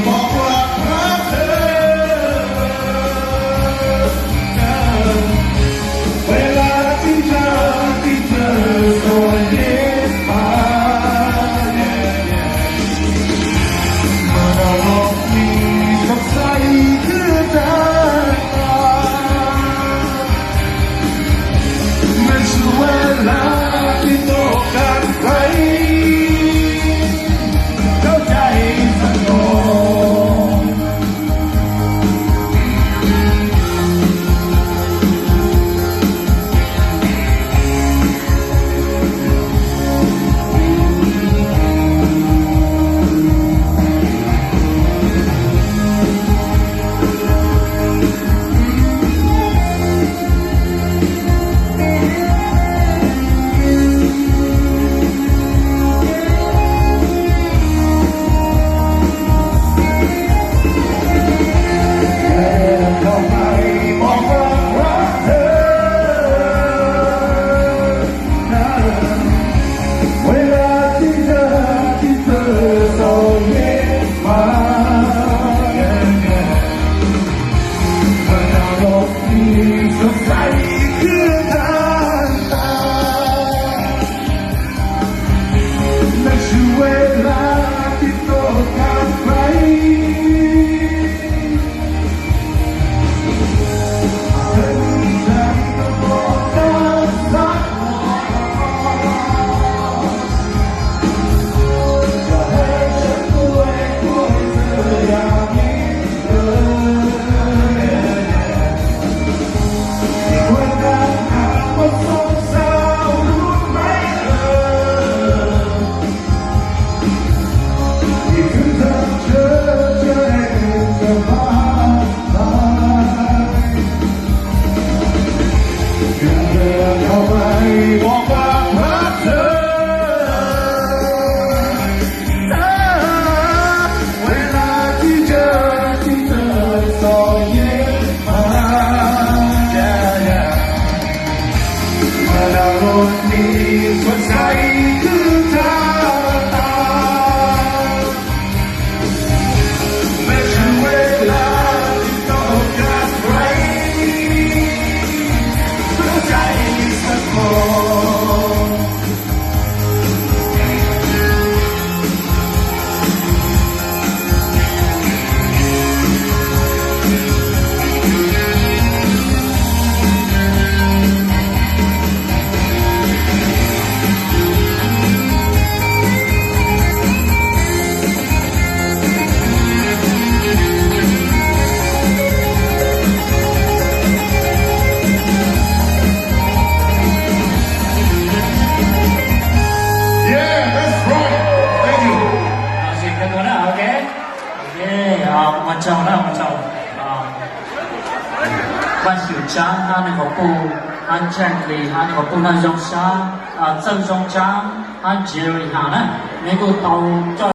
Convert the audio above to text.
บอกว่ารักเธอเวลาที่เธอส่งยิ้มมาเมื่อเราโลกนี้สดใสคือเธอไม่ใช่เวลาที่ต้องการใครบอกว่ารักเธอเวลาที่เธอส่งยิ้มมาเมื่อเราโลกนี้สดใสคือเธอไม่ใช่เวลาที่ต้องการใครเข้าใจสักคน mà chồng đó mà chồng quan hiểu trang han có cô han trang thì han có cô na dòng sa chân dòng trang han jerry han á mấy cô tàu cho